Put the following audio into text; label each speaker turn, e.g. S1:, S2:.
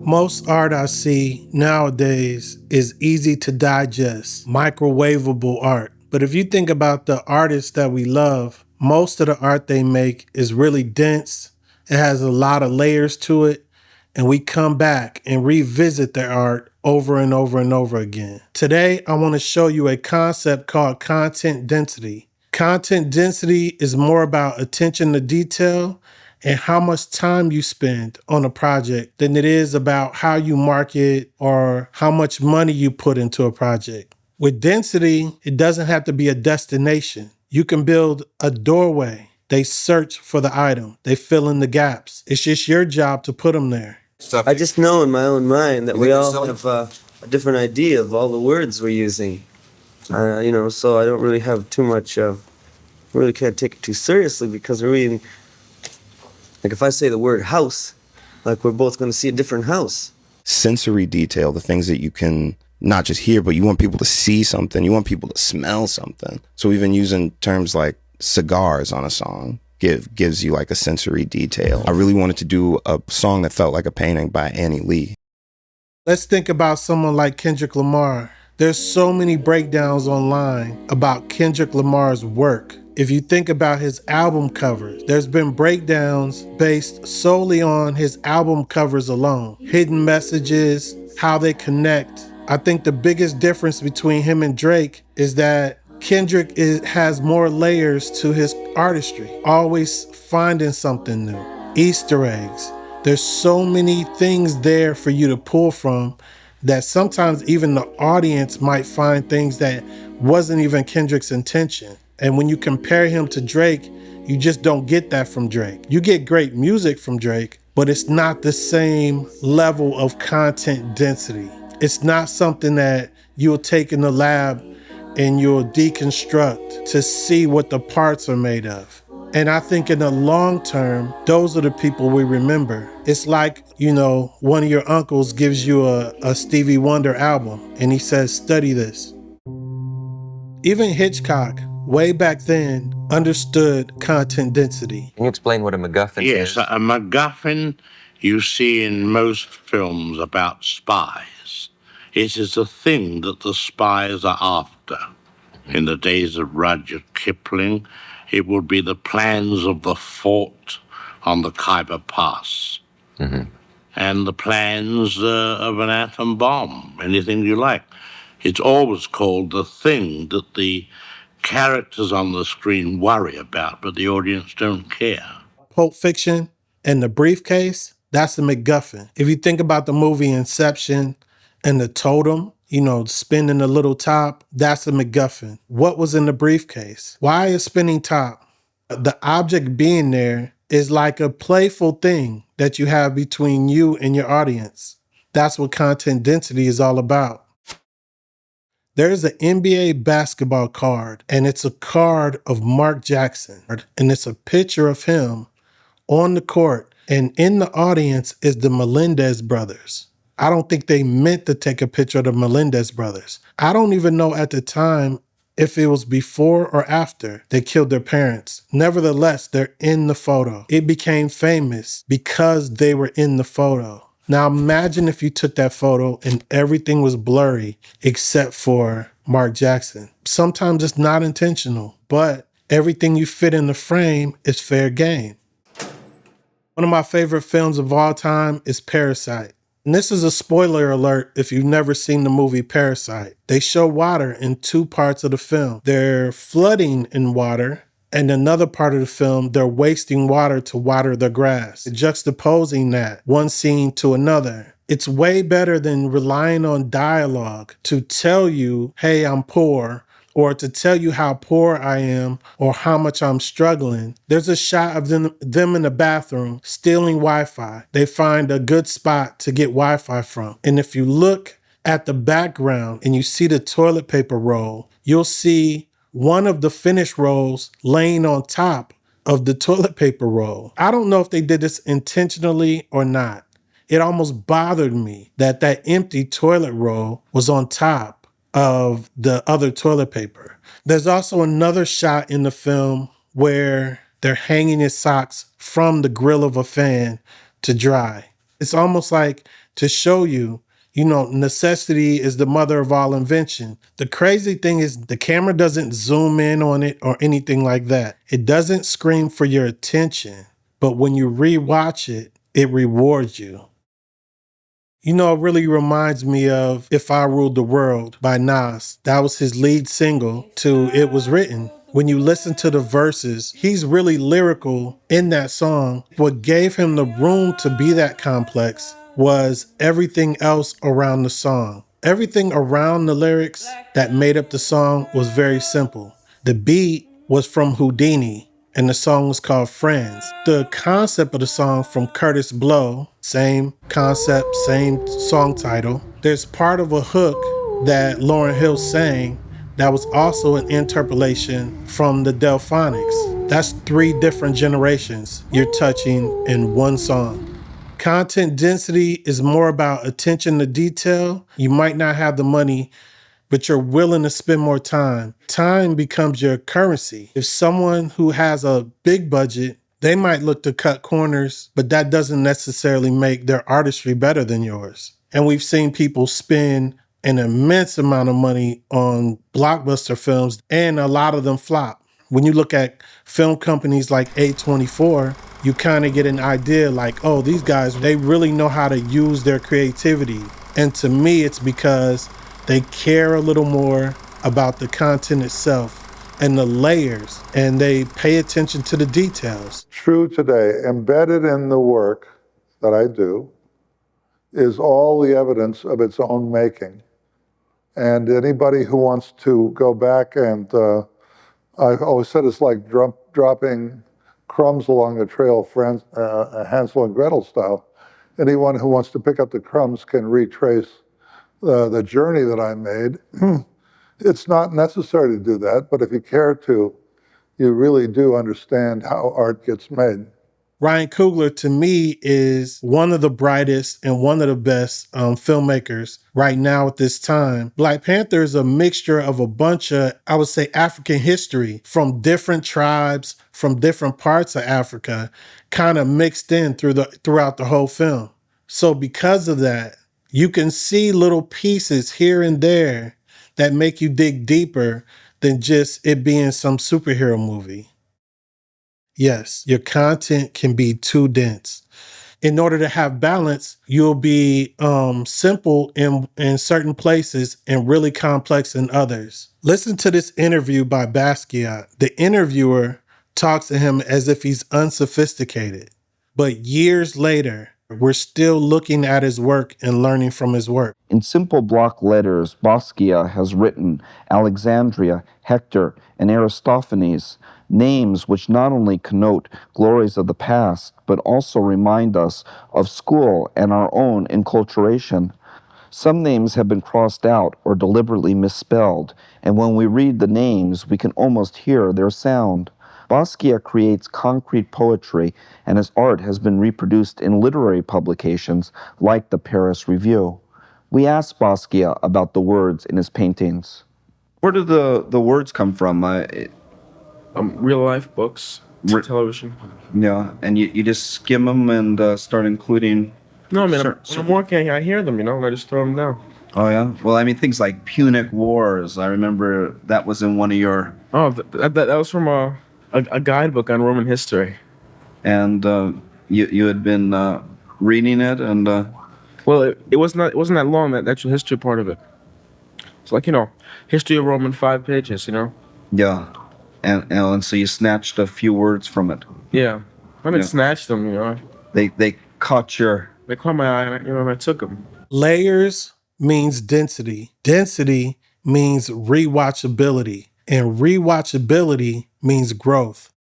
S1: Most art I see nowadays is easy to digest, microwavable art. But if you think about the artists that we love, most of the art they make is really dense. It has a lot of layers to it. And we come back and revisit their art over and over and over again. Today, I want to show you a concept called content density. Content density is more about attention to detail and how much time you spend on a project than it is about how you market or how much money you put into a project. With density, it doesn't have to be a destination. You can build a doorway. They search for the item. They fill in the gaps. It's just your job to put them there.
S2: I just know in my own mind that we all have a different idea of all the words we're using. So I don't really have too much, really can't take it too seriously because we're reading, like if I say the word house, like we're both going to see a different house.
S3: Sensory detail, the things that you can not just hear, but you want people to see something, you want people to smell something. So even using terms like cigars on a song gives you like a sensory detail. I really wanted to do a song that felt like a painting by Annie Lee.
S1: Let's think about someone like Kendrick Lamar. There's so many breakdowns online about Kendrick Lamar's work. If you think about his album covers, there's been breakdowns based solely on his album covers alone. Hidden messages, how they connect. I think the biggest difference between him and Drake is that Kendrick has more layers to his artistry, always finding something new, Easter eggs. There's so many things there for you to pull from that sometimes even the audience might find things that wasn't even Kendrick's intention. And when you compare him to Drake, you just don't get that from Drake. You get great music from Drake, but it's not the same level of content density. It's not something that you'll take in the lab and you'll deconstruct to see what the parts are made of. And I think in the long term, those are the people we remember. It's like, one of your uncles gives you a Stevie Wonder album and he says, study this. Even Hitchcock, way back then, understood content density.
S4: Can you explain what a MacGuffin is?
S5: Yes, a MacGuffin you see in most films about spies. It is a thing that the spies are after. In the days of Rudyard Kipling, it would be the plans of the fort on the Khyber Pass. Mm-hmm. And the plans of an atom bomb, anything you like. It's always called the thing that the characters on the screen worry about, but the audience don't care.
S1: Pulp Fiction and the briefcase, that's a MacGuffin. If you think about the movie Inception and the totem, spinning the little top, that's a MacGuffin. What was in the briefcase? Why a spinning top? The object being there is like a playful thing that you have between you and your audience. That's what content density is all about. There's an NBA basketball card, and it's a card of Mark Jackson, and it's a picture of him on the court, and in the audience is the Melendez brothers. I don't think they meant to take a picture of the Melendez brothers. I don't even know at the time if it was before or after they killed their parents. Nevertheless, they're in the photo. It became famous because they were in the photo. Now imagine if you took that photo and everything was blurry except for Mark Jackson. Sometimes it's not intentional, but everything you fit in the frame is fair game. One of my favorite films of all time is Parasite. And this is a spoiler alert if you've never seen the movie Parasite. They show water in two parts of the film. They're flooding in water, and another part of the film, they're wasting water to water the grass, juxtaposing that one scene to another. It's way better than relying on dialogue to tell you, hey, I'm poor, or to tell you how poor I am or how much I'm struggling. There's a shot of them in the bathroom stealing Wi-Fi. They find a good spot to get Wi-Fi from. And if you look at the background and you see the toilet paper roll, you'll see one of the finished rolls laying on top of the toilet paper roll. I don't know if they did this intentionally or not. It almost bothered me that empty toilet roll was on top of the other toilet paper. There's also another shot in the film where they're hanging his socks from the grill of a fan to dry. It's almost like to show you, necessity is the mother of all invention. The crazy thing is the camera doesn't zoom in on it or anything like that. It doesn't scream for your attention, but when you rewatch it, it rewards you. It really reminds me of If I Ruled the World by Nas. That was his lead single to It Was Written. When you listen to the verses, he's really lyrical in that song. What gave him the room to be that complex was everything else around the song. Everything around the lyrics that made up the song was very simple. The beat was from Houdini, and the song was called Friends. The concept of the song from Curtis Blow, same concept, same song title. There's part of a hook that Lauryn Hill sang that was also an interpolation from the Delphonics. That's 3 different generations you're touching in one song. Content density is more about attention to detail. You might not have the money, but you're willing to spend more time. Time becomes your currency. If someone who has a big budget, they might look to cut corners, but that doesn't necessarily make their artistry better than yours. And we've seen people spend an immense amount of money on blockbuster films, and a lot of them flop. When you look at film companies like A24, you kind of get an idea like, oh, these guys, they really know how to use their creativity. And to me, it's because they care a little more about the content itself and the layers, and they pay attention to the details.
S4: True today, embedded in the work that I do, is all the evidence of its own making. And anybody who wants to go back and, I've always said it's like dropping crumbs along the trail, Hansel and Gretel style. Anyone who wants to pick up the crumbs can retrace the journey that I made. It's not necessary to do that, but if you care to, you really do understand how art gets made.
S1: Ryan Coogler, to me, is one of the brightest and one of the best filmmakers right now at this time. Black Panther is a mixture of a bunch of, I would say, African history from different tribes, from different parts of Africa, kind of mixed in throughout the whole film. So because of that, you can see little pieces here and there that make you dig deeper than just it being some superhero movie. Yes, your content can be too dense. In order to have balance, you'll be simple in certain places and really complex in others. Listen to this interview by Basquiat. The interviewer talks to him as if he's unsophisticated. But years later, we're still looking at his work and learning from his work.
S6: In simple block letters, Basquiat has written Alexandria, Hector, and Aristophanes, names which not only connote glories of the past, but also remind us of school and our own enculturation. Some names have been crossed out or deliberately misspelled, and when we read the names, we can almost hear their sound. Basquiat creates concrete poetry, and his art has been reproduced in literary publications like the Paris Review. We asked Basquiat about the words in his paintings. Where do the words come from?
S7: Real life books, television.
S6: Yeah, and you just skim them and start including...
S7: No, I mean, when I'm working, I hear them, and I just throw them down.
S6: Oh, yeah? Well, I mean, things like Punic Wars. I remember that was in one of your...
S7: Oh, that was from a guidebook on Roman history.
S6: And you had been reading it, and...
S7: Well, it wasn't that long, that actual history part of it. It's like, history of Rome in 5 pages,
S6: Yeah. And so you snatched a few words from it.
S7: Yeah. I didn't snatch them,
S6: They caught your...
S7: They caught my eye, and I took them.
S1: Layers means density. Density means rewatchability. And rewatchability means growth.